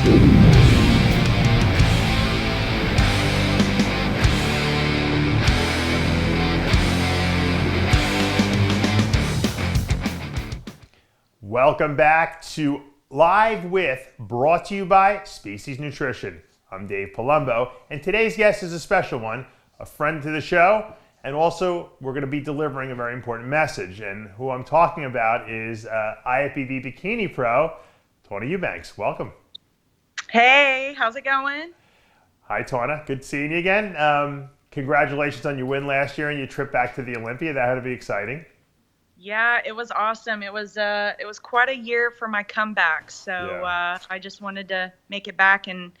Welcome back to Live with, brought to you by Species Nutrition. I'm Dave Palumbo, and today's guest is a special one, a friend to the show, and also we're going to be delivering a very important message. And who I'm talking about is IFBB Bikini Pro, TAWNA Eubanks. Welcome. Hey, how's it going? Hi, TAWNA. Good seeing you again. Congratulations on your win last year and your trip back to the Olympia. That had to be exciting. Yeah, it was awesome. It was quite a year for my comeback. So Yeah. I just wanted to make it back, and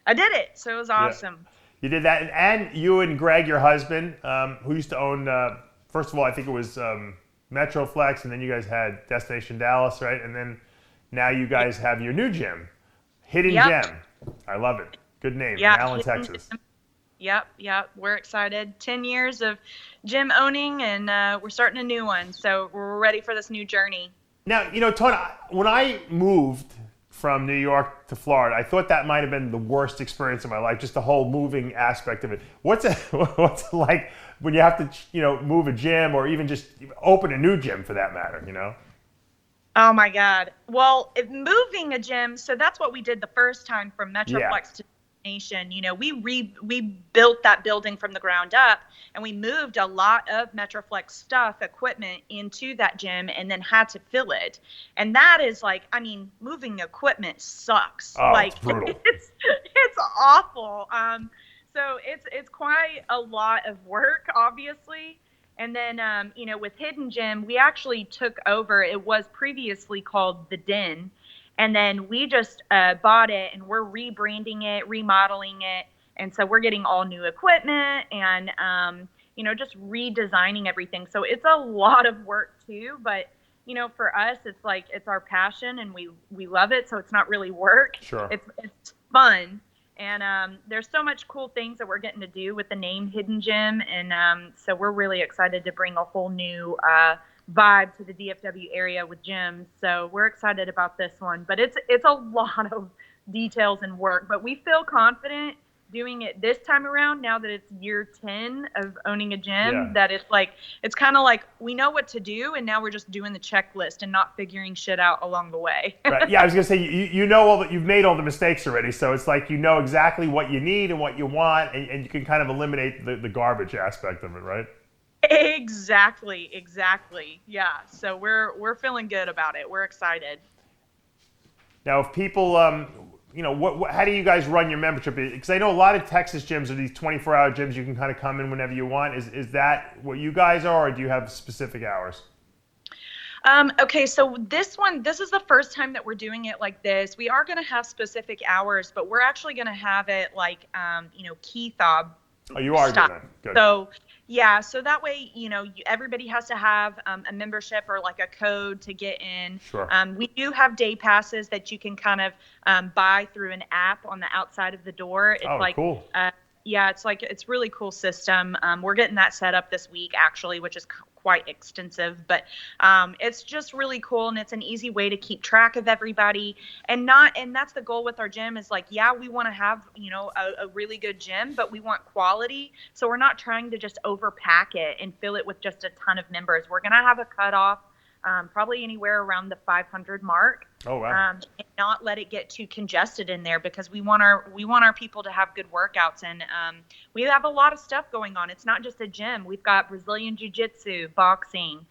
I did it. So it was awesome. Yeah. You did that, and you and Greg, your husband, who used to own, first of all, I think it was Metroflex, and then you guys had Destination Dallas, right? And then now you guys have your new gym, Hidden Gem. I love it. Good name. Yeah, in Allen, Texas. Yep. We're excited. 10 years of gym owning, and we're starting a new one. So we're ready for this new journey. Now, you know, TAWNA, when I moved from New York to Florida, I thought that might have been the worst experience of my life, just the whole moving aspect of it. What's it like when you have to, move a gym or even just open a new gym for that matter, Oh my God. Well, moving a gym, so that's what we did the first time from Metroplex to Nation. We built that building from the ground up, and we moved a lot of Metroflex stuff, equipment into that gym, and then had to fill it. And that is moving equipment sucks. Oh, it's brutal. It's awful. So it's quite a lot of work, obviously. And then, with Hidden Gem, we actually took over. It was previously called The Den. And then we just bought it, and we're rebranding it, remodeling it. And so we're getting all new equipment and, just redesigning everything. So it's a lot of work too. But, for us, it's our passion, and we love it. So it's not really work. Sure. It's fun. And there's so much cool things that we're getting to do with the name Hidden Gem. And so we're really excited to bring a whole new vibe to the DFW area with gyms. So we're excited about this one, but it's a lot of details and work, but we feel confident doing it this time around, now that it's year 10 of owning a gym, that it's kind of like we know what to do, and now we're just doing the checklist and not figuring shit out along the way. Right. Yeah, I was gonna say you've made all the mistakes already, so it's like you know exactly what you need and what you want, and you can kind of eliminate the garbage aspect of it, right? Exactly. Yeah. So we're feeling good about it. We're excited. Now, if people, how do you guys run your membership? Because I know a lot of Texas gyms are these 24-hour gyms. You can kind of come in whenever you want. Is that what you guys are, or do you have specific hours? Okay, so this is the first time that we're doing it like this. We are going to have specific hours, but we're actually going to have it like, key fob. Oh, you are style. doing that. Good. So, yeah, so that way, everybody has to have a membership or like a code to get in. Sure. We do have day passes that you can kind of buy through an app on the outside of the door. It's cool. It's really cool system. We're getting that set up this week, actually, which is quite extensive, but it's just really cool, and it's an easy way to keep track of everybody, and that's the goal with our gym is we want to have a really good gym, but we want quality, so we're not trying to just overpack it and fill it with just a ton of members. We're gonna have a cutoff, probably anywhere around the 500 mark. Oh, wow. And not let it get too congested in there, because we want our people to have good workouts, and we have a lot of stuff going on. It's not just a gym. We've got Brazilian Jiu-Jitsu, boxing.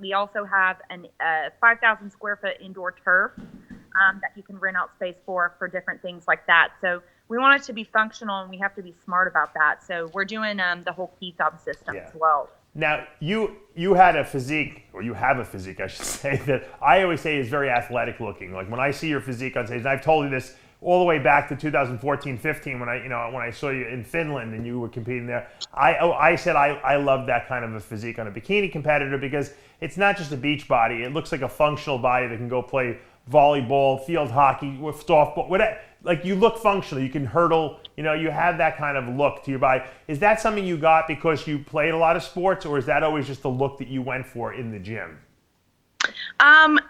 We also have a 5,000 square foot indoor turf that you can rent out space for different things like that. So we want it to be functional, and we have to be smart about that. So we're doing the whole key fob system as well. Now, you had a physique, or you have a physique, I should say, that I always say is very athletic looking. Like when I see your physique on stage, and I've told you this all the way back to 2014-15 when I saw you in Finland and you were competing there. I said I love that kind of a physique on a bikini competitor, because it's not just a beach body. It looks like a functional body that can go play volleyball, field hockey, softball, whatever. Like, you look functional. You can hurdle. You have that kind of look to your body. Is that something you got because you played a lot of sports, or is that always just the look that you went for in the gym?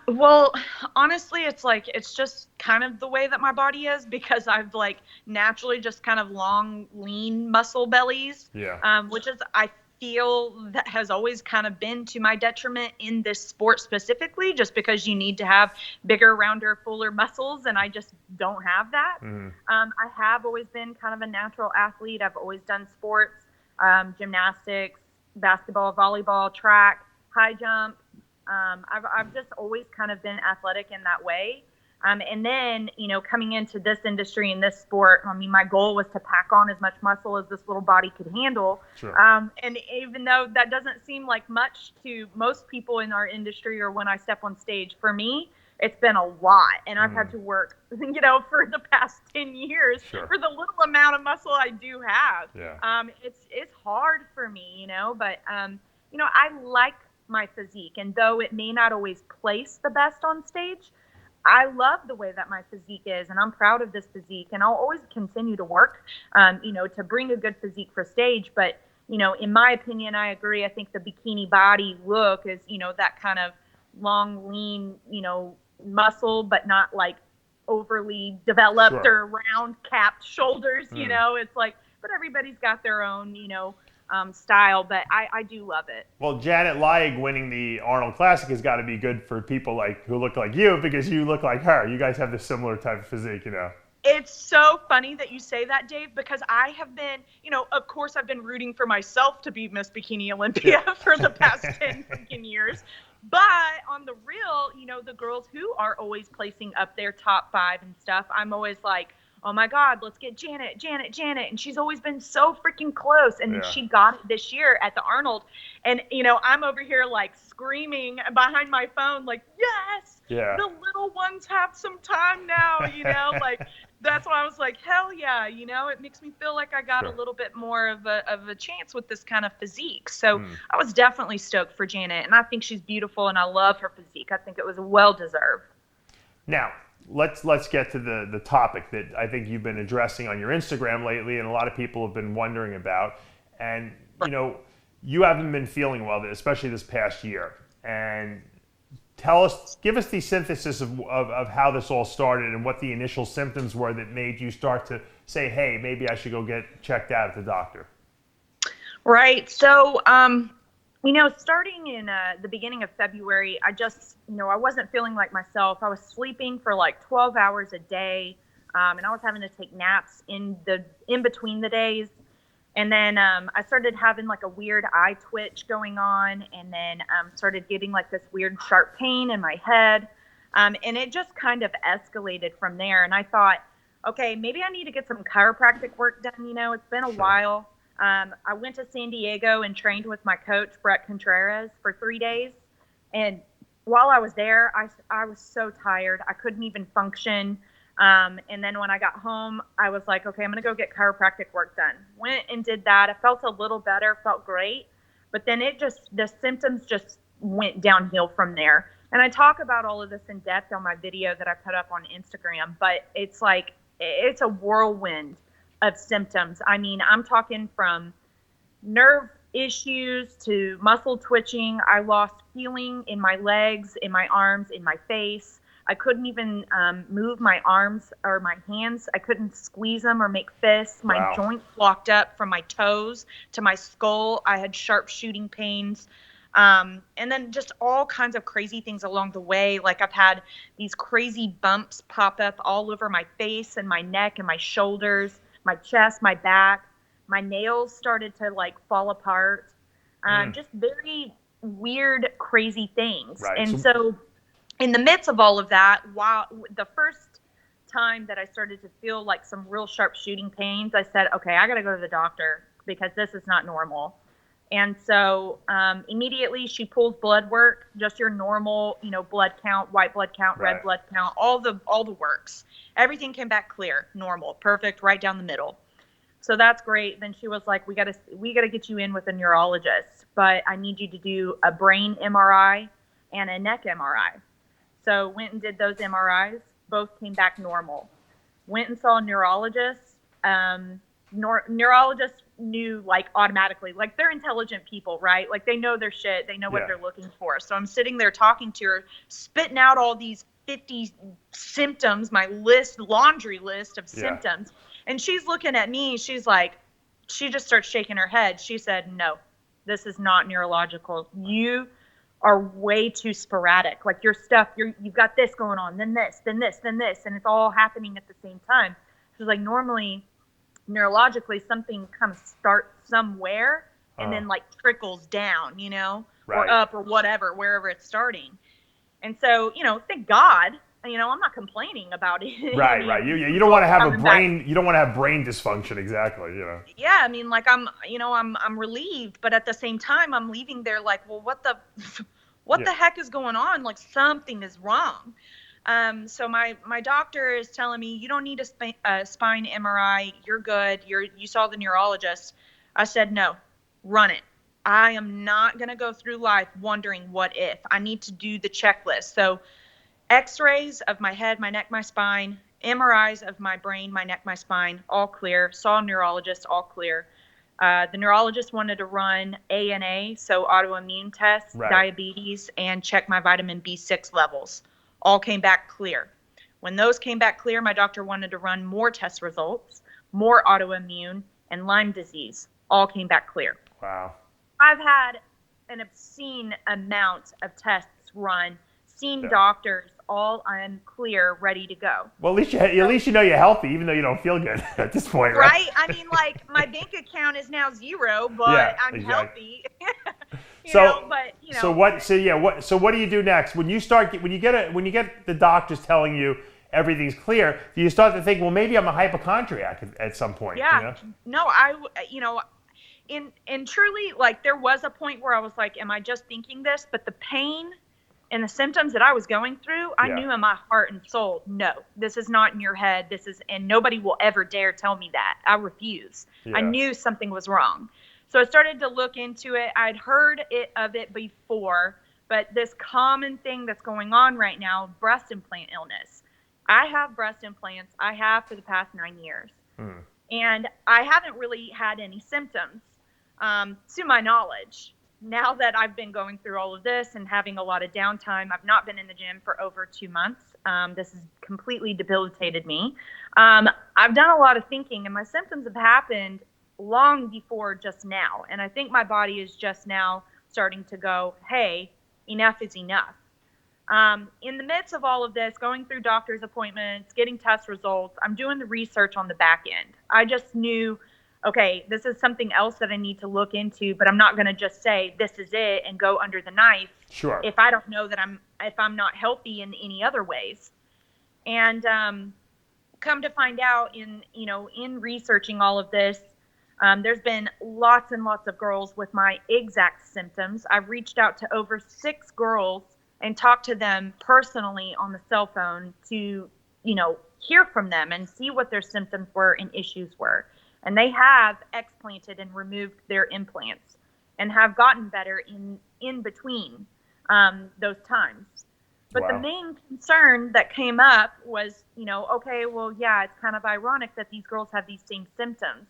Well, honestly, it's just kind of the way that my body is because I've like naturally just kind of long, lean muscle bellies. Yeah. Which is I feel that has always kind of been to my detriment in this sport specifically, just because you need to have bigger, rounder, fuller muscles, and I just don't have that. I have always been kind of a natural athlete. I've always done sports, gymnastics, basketball, volleyball, track, high jump. I've just always kind of been athletic in that way. And then, coming into this industry and this sport, I mean, my goal was to pack on as much muscle as this little body could handle. Sure. And even though that doesn't seem like much to most people in our industry or when I step on stage, for me, it's been a lot. And I've had to work, for the past 10 years Sure. for the little amount of muscle I do have. Yeah. It's hard for me, but, I like my physique, and though it may not always place the best on stage, I love the way that my physique is, and I'm proud of this physique, and I'll always continue to work, to bring a good physique for stage. But, in my opinion, I agree. I think the bikini body look is, that kind of long, lean, muscle, but not like overly developed Sure. or round capped shoulders, it's like, but everybody's got their own, style, but I do love it. Well, Janet Leig winning the Arnold Classic has got to be good for people who look like you, because you look like her. You guys have this similar type of physique, It's so funny that you say that, Dave, because I have been, of course, I've been rooting for myself to be Miss Bikini Olympia for the past 10 freaking years. But on the real, the girls who are always placing up their top 5 and stuff, I'm always like, oh my God, let's get Janet. And she's always been so freaking close. And she got it this year at the Arnold. And, I'm over here like screaming behind my phone, like, yes, the little ones have some time now, like that's why I was like, hell yeah, it makes me feel like I got a little bit more of a chance with this kind of physique. So I was definitely stoked for Janet. And I think she's beautiful and I love her physique. I think it was well deserved. Now, let's get to the topic that I think you've been addressing on your Instagram lately, and a lot of people have been wondering about. And you haven't been feeling well, especially this past year. And give us the synthesis of how this all started and what the initial symptoms were that made you start to say, hey, maybe I should go get checked out at the doctor. Right. So, starting in the beginning of February, I just, I wasn't feeling like myself. I was sleeping for like 12 hours a day, and I was having to take naps in between the days. And then I started having like a weird eye twitch going on, and then started getting like this weird sharp pain in my head. And it just kind of escalated from there. And I thought, okay, maybe I need to get some chiropractic work done. It's been a while. I went to San Diego and trained with my coach, Brett Contreras, for 3 days. And while I was there, I was so tired. I couldn't even function. And then when I got home, I was like, okay, I'm going to go get chiropractic work done. Went and did that. I felt a little better, felt great. But then the symptoms just went downhill from there. And I talk about all of this in depth on my video that I put up on Instagram, but it's a whirlwind of symptoms. I mean, I'm talking from nerve issues to muscle twitching. I lost feeling in my legs, in my arms, in my face. I couldn't even move my arms or my hands. I couldn't squeeze them or make fists. My joints locked up from my toes to my skull. I had sharp shooting pains. And then just all kinds of crazy things along the way. Like I've had these crazy bumps pop up all over my face and my neck and my shoulders, my chest, my back. My nails started to like fall apart. Just very weird, crazy things. Right. And so in the midst of all of that, while the first time that I started to feel like some real sharp shooting pains, I said, okay, I got to go to the doctor because this is not normal. And so immediately she pulls blood work, just your normal, blood count, white blood count, red blood count, all the works. Everything came back clear, normal, perfect, right down the middle. So that's great. Then she was like, we got to get you in with a neurologist, but I need you to do a brain MRI and a neck MRI. So went and did those MRIs. Both came back normal. Went and saw a neurologist. Neurologist knew like automatically, like they're intelligent people, right? Like they know their shit, they know what they're looking for. So I'm sitting there talking to her, spitting out all these 50 symptoms, my laundry list of symptoms. And she's looking at me, she's like, she just starts shaking her head. She said, no, this is not neurological. You are way too sporadic. Like your stuff, you've got this going on, then this, then this, then this, and it's all happening at the same time. She's like, normally, neurologically, something kind of starts somewhere and then like trickles down, you know, or up or whatever, wherever it's starting. And so, you know, thank God, you know, I'm not complaining about it. Right, I mean, right. You don't want to have you don't want to have brain dysfunction, exactly, you know. Yeah, I mean, like I'm relieved, but at the same time, I'm leaving there like, well, what the heck is going on? Like something is wrong. So my doctor is telling me, you don't need a spine MRI. You're good. You saw the neurologist. I said, no, run it. I am not going to go through life wondering what if. I need to do the checklist. So x-rays of my head, my neck, my spine, MRIs of my brain, my neck, my spine, all clear. Saw a neurologist, all clear. The neurologist wanted to run ANA, so autoimmune tests, diabetes, and check my vitamin B6 levels. All came back clear. When those came back clear, my doctor wanted to run more test results, more autoimmune, and Lyme disease. All came back clear. Wow. I've had an obscene amount of tests run, seen doctors, all unclear, ready to go. Well, at least you know you're healthy, even though you don't feel good at this point, right? Right? I mean, like, my bank account is now zero, but I'm healthy. So what do you do next? When you get the doctors telling you everything's clear, do you start to think, well, maybe I'm a hypochondriac at some point? Yeah. You know? No, and truly, like, there was a point where I was like, am I just thinking this? But the pain and the symptoms that I was going through, I knew in my heart and soul, no, this is not in your head. And nobody will ever dare tell me that. I refuse. I knew something was wrong. So I started to look into it. I'd heard of it before, but this common thing that's going on right now, breast implant illness. I have breast implants. I have for the past 9 years. And I haven't really had any symptoms, to my knowledge. Now that I've been going through all of this and having a lot of downtime, I've not been in the gym for over 2 months. This has completely debilitated me. I've done a lot of thinking, and my symptoms have happened long before just now. And I think my body is just now starting to go, hey, enough is enough. In the midst of all of this, going through doctor's appointments, getting test results, I'm doing the research on the back end. I just knew, okay, this is something else that I need to look into, but I'm not going to just say this is it and go under the knife. Sure. If I don't know that if I'm not healthy in any other ways. And come to find out in researching all of this, there's been lots and lots of girls with my exact symptoms. I've reached out to over 6 girls and talked to them personally on the cell phone to, hear from them and see what their symptoms were and issues were. And they have explanted and removed their implants and have gotten better in between those times. But the main concern that came up was, okay, well, yeah, it's kind of ironic that these girls have these same symptoms.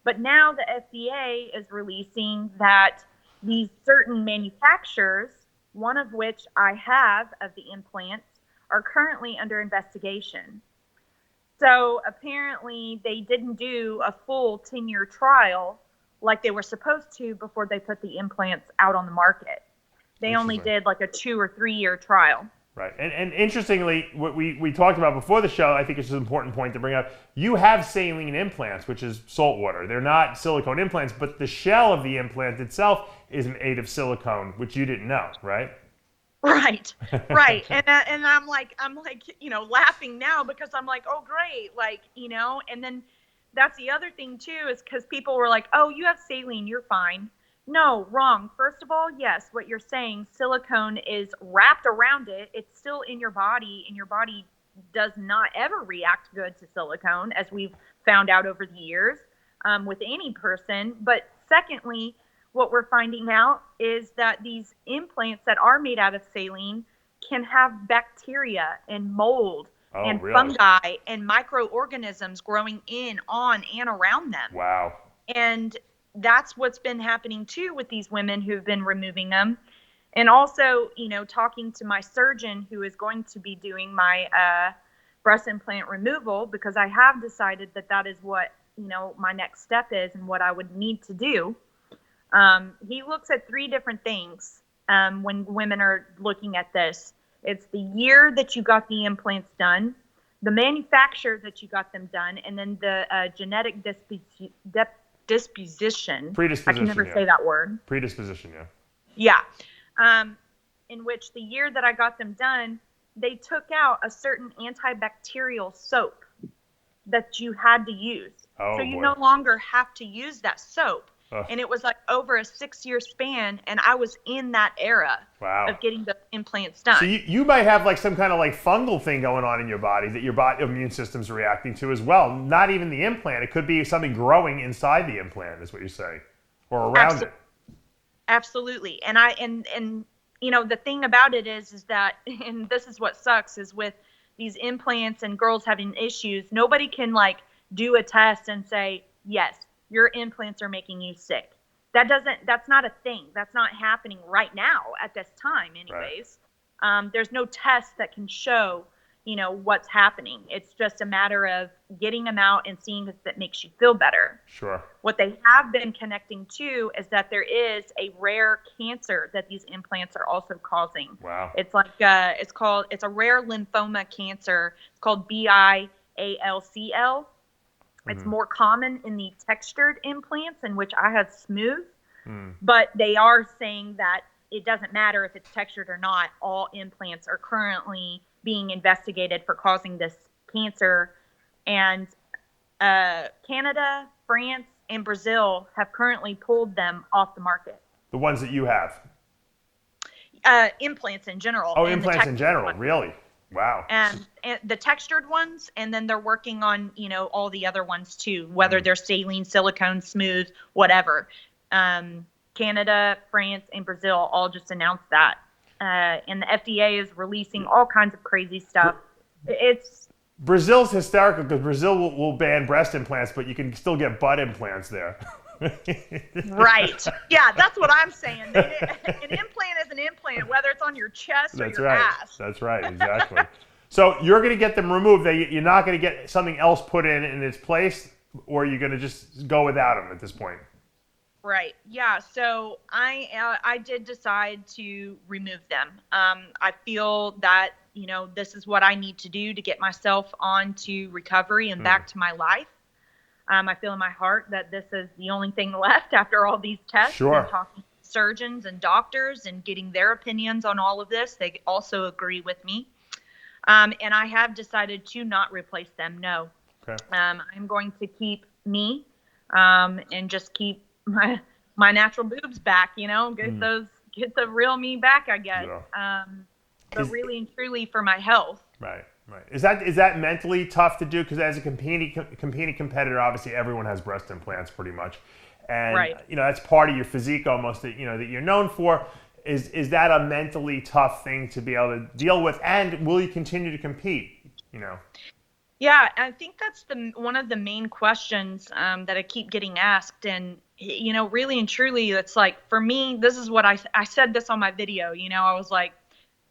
But now the FDA is releasing that these certain manufacturers, one of which I have of the implants, are currently under investigation. So apparently they didn't do a full 10-year trial like they were supposed to before they put the implants out on the market. They only did like a 2 or 3 year trial. Right. And interestingly, what we talked about before the show, I think it's an important point to bring up. You have saline implants, which is salt water. They're not silicone implants, but the shell of the implant itself is made of silicone, which you didn't know, right? Right. And I'm like, laughing now because I'm like, oh, great. And then that's the other thing too, is because people were like, oh, you have saline, you're fine. No, wrong. First of all, yes, what you're saying, silicone is wrapped around it. It's still in your body, and your body does not ever react good to silicone, as we've found out over the years with any person. But secondly, what we're finding out is that these implants that are made out of saline can have bacteria and mold fungi and microorganisms growing in, on, and around them. Wow. And that's what's been happening too with these women who've been removing them. And also, talking to my surgeon who is going to be doing my breast implant removal, because I have decided that is what, my next step is and what I would need to do. He looks at 3 different things when women are looking at this. It's the year that you got the implants done, the manufacturer that you got them done, and then the genetic disposition. I can never say that word. Predisposition, yeah. Yeah. In which the year that I got them done, they took out a certain antibacterial soap that you had to use. So you no longer have to use that soap. And it was like over a 6-year span, and I was in that era of getting the implants done. So you might have like some kind of like fungal thing going on in your body that your body immune system's reacting to as well. Not even the implant. It could be something growing inside the implant, is what you say, or around it. Absolutely. And the thing about it is that, and this is what sucks, is with these implants and girls having issues, nobody can like do a test and say, yes, your implants are making you sick. That's not a thing. That's not happening right now at this time anyways. Right. There's no test that can show, what's happening. It's just a matter of getting them out and seeing if it makes you feel better. Sure. What they have been connecting to is that there is a rare cancer that these implants are also causing. Wow. It's like, it's a rare lymphoma cancer. It's called BIALCL. It's more common in the textured implants, in which I have smooth, but they are saying that it doesn't matter if it's textured or not. All implants are currently being investigated for causing this cancer. And Canada, France, and Brazil have currently pulled them off the market. The ones that you have? Implants in general. Oh, implants in general, really? Wow. And the textured ones, and then they're working on, all the other ones too, whether they're saline, silicone, smooth, whatever. Canada, France, and Brazil all just announced that. And the FDA is releasing all kinds of crazy stuff. Brazil's hysterical because Brazil will ban breast implants, but you can still get butt implants there. Right. Yeah, that's what I'm saying. An implant is an implant, whether it's on your chest or your ass. That's right, exactly. So you're going to get them removed. You're not going to get something else put in its place, or you're going to just go without them at this point? Right. Yeah. So I did decide to remove them. I feel that, this is what I need to do to get myself onto recovery and back to my life. I feel in my heart that this is the only thing left after all these tests. Sure. And talking to surgeons and doctors and getting their opinions on all of this. They also agree with me. And I have decided to not replace them. No. Okay. I'm going to keep me and just keep my natural boobs back, get the real me back, I guess. Yeah. But really and truly for my health. Right. Is that mentally tough to do? Because as a competing competitor, obviously everyone has breast implants pretty much, and that's part of your physique almost that you're known for. Is that a mentally tough thing to be able to deal with? And will you continue to compete? Yeah, I think that's one of the main questions that I keep getting asked, and really and truly, it's like for me, this is what I said this on my video. I was like,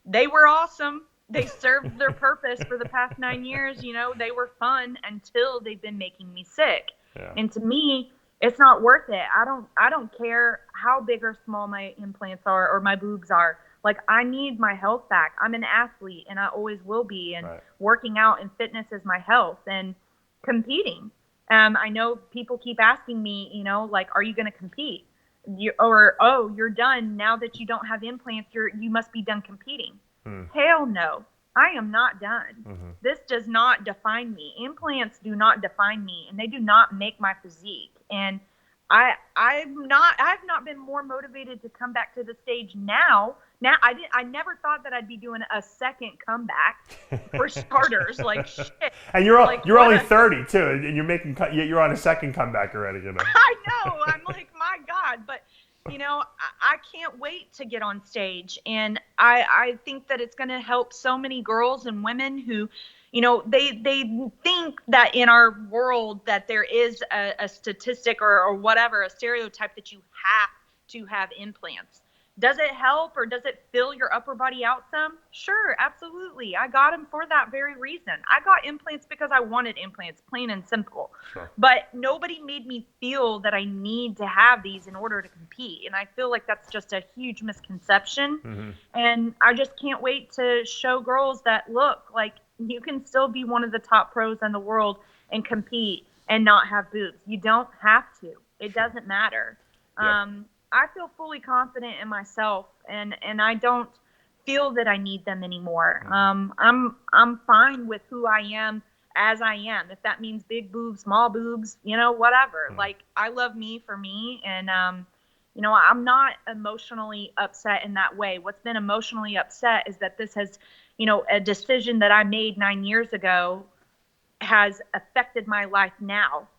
they were awesome. They served their purpose for the past 9 years. They were fun until they've been making me sick. Yeah. And to me, it's not worth it. I don't care how big or small my implants are or my boobs are. Like, I need my health back. I'm an athlete, and I always will be. And working out and fitness is my health and competing. I know people keep asking me, like, are you going to compete? You're done now that you don't have implants. You must be done competing. Hell no. I am not done. Mm-hmm. This does not define me. Implants do not define me, and they do not make my physique. And I've not been more motivated to come back to the stage now. I never thought that I'd be doing a second comeback for starters. Like shit. And you're only 30 too, and you're on a second comeback already. I know. I'm like, my God, but. I can't wait to get on stage. And I think that it's going to help so many girls and women who, they think that in our world that there is a statistic or whatever, a stereotype that you have to have implants. Does it help or does it fill your upper body out some? Sure, absolutely. I got them for that very reason. I got implants because I wanted implants, plain and simple. Sure. But nobody made me feel that I need to have these in order to compete. And I feel like that's just a huge misconception. Mm-hmm. And I just can't wait to show girls that, look, like, you can still be one of the top pros in the world and compete and not have boobs. You don't have to. It doesn't matter. Yeah. I feel fully confident in myself, and I don't feel that I need them anymore. I'm fine with who I am as I am. If that means big boobs, small boobs, whatever. Like, I love me for me, and I'm not emotionally upset in that way. What's been emotionally upset is that this has, a decision that I made 9 years ago has affected my life now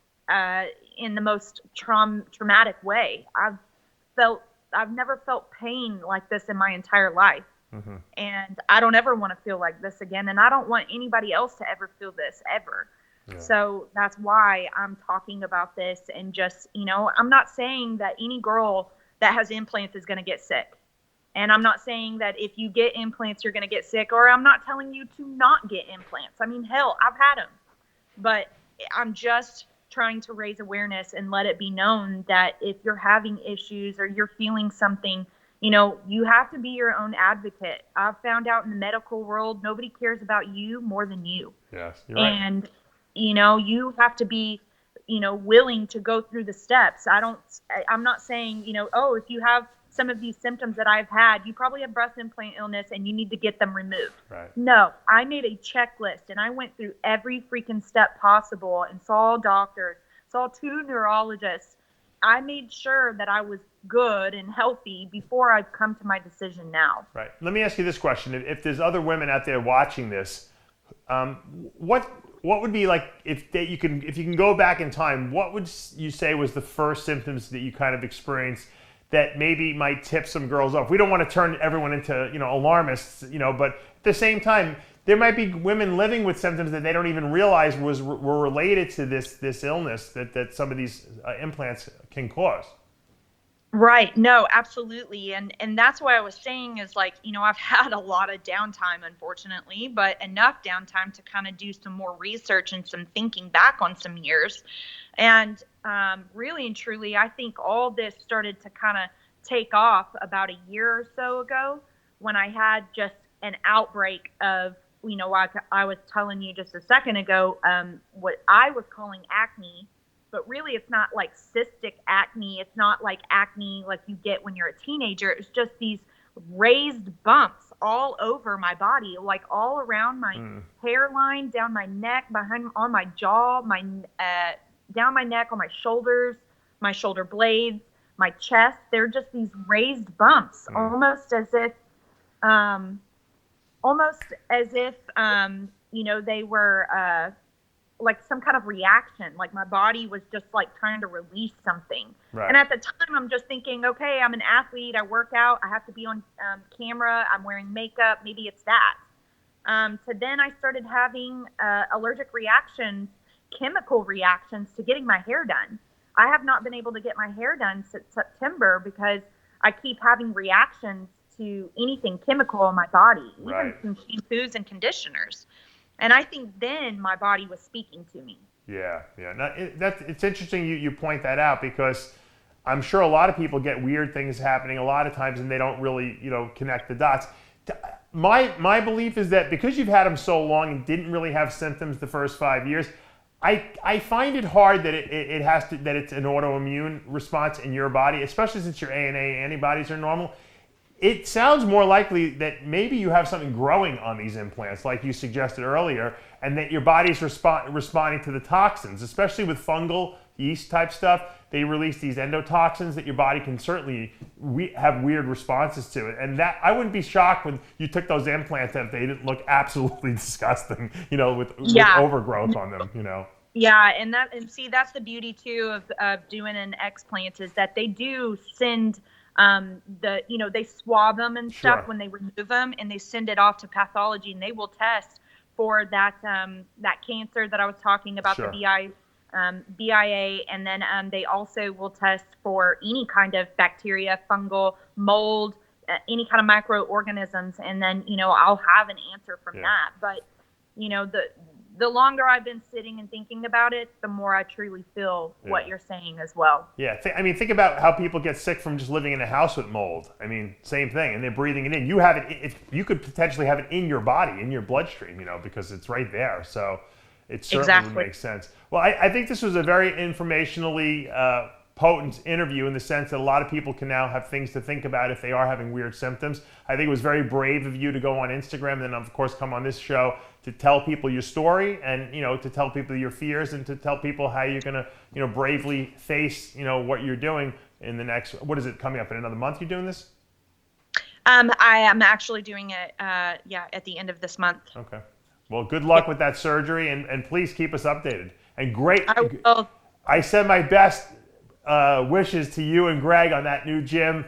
in the most traumatic way. I've never felt pain like this in my entire life. Mm-hmm. And I don't ever want to feel like this again. And I don't want anybody else to ever feel this ever. Yeah. So that's why I'm talking about this. And just, I'm not saying that any girl that has implants is going to get sick. And I'm not saying that if you get implants, you're going to get sick, or I'm not telling you to not get implants. I mean, hell, I've had them. But I'm just trying to raise awareness and let it be known that if you're having issues or you're feeling something, you have to be your own advocate. I've found out in the medical world, nobody cares about you more than you. Yes, you're right. And, you have to be, willing to go through the steps. I'm not saying, if you have some of these symptoms that I've had, you probably have breast implant illness and you need to get them removed. Right. No, I made a checklist and I went through every freaking step possible and saw doctors, saw 2 neurologists. I made sure that I was good and healthy before I've come to my decision now. Right. Let me ask you this question. If there's other women out there watching this, what would be like if you can go back in time, what would you say was the first symptoms that you kind of experienced that maybe might tip some girls off? We don't want to turn everyone into, alarmists, but at the same time, there might be women living with symptoms that they don't even realize were related to this illness that some of these implants can cause. Right. No, absolutely. And that's why I was saying is, like, I've had a lot of downtime, unfortunately, but enough downtime to kind of do some more research and some thinking back on some years. And really and truly, I think all this started to kind of take off about a year or so ago when I had just an outbreak of, I was telling you just a second ago, what I was calling acne. But really, it's not like cystic acne. It's not like acne like you get when you're a teenager. It's just these raised bumps all over my body, like all around my hairline, down my neck, on my jaw, down my neck, on my shoulders, my shoulder blades, my chest. They're just these raised bumps, almost as if they were like some kind of reaction, like my body was just like trying to release something. Right. And at the time, I'm just thinking, okay, I'm an athlete, I work out, I have to be on camera, I'm wearing makeup, maybe it's that. So then I started having allergic reactions, chemical reactions to getting my hair done. I have not been able to get my hair done since September because I keep having reactions to anything chemical in my body, even some shampoos and conditioners. And I think then my body was speaking to me. Yeah. Now, it's interesting you point that out, because I'm sure a lot of people get weird things happening a lot of times and they don't really, connect the dots. My belief is that because you've had them so long and didn't really have symptoms the first 5 years, I find it hard that that it's an autoimmune response in your body, especially since your ANA antibodies are normal. It sounds more likely that maybe you have something growing on these implants, like you suggested earlier, and that your body's responding to the toxins, especially with fungal yeast type stuff. They release these endotoxins that your body can certainly have weird responses to it. And that I wouldn't be shocked when you took those implants if they didn't look absolutely disgusting, with overgrowth on them, Yeah, and see, that's the beauty too of doing an explant, is that they do send they swab them and stuff when they remove them, and they send it off to pathology, and they will test for that cancer that I was talking about, Sure. the BIA, and then they also will test for any kind of bacteria, fungal, mold, any kind of microorganisms, and then I'll have an answer from that. But the longer I've been sitting and thinking about it, the more I truly feel what you're saying as well. Yeah, think about how people get sick from just living in a house with mold. I mean, same thing, and they're breathing it in. You have it. You could potentially have it in your body, in your bloodstream, because it's right there. So it certainly would make sense. Well, I think this was a very informationally potent interview in the sense that a lot of people can now have things to think about if they are having weird symptoms. I think it was very brave of you to go on Instagram and then, of course, come on this show to tell people your story and, to tell people your fears and to tell people how you're going to, bravely face, what you're doing in the next, what is it coming up in another month you're doing this? I am actually doing it, at the end of this month. Okay. Well, good luck with that surgery and please keep us updated. And great. I will. I send my best wishes to you and Greg on that new gym.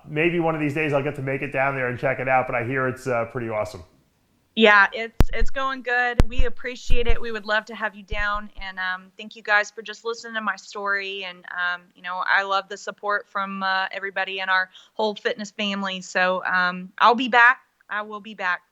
Maybe one of these days I'll get to make it down there and check it out, but I hear it's pretty awesome. Yeah, it's going good. We appreciate it. We would love to have you down, and thank you guys for just listening to my story. And I love the support from everybody in our whole fitness family. So I'll be back. I will be back.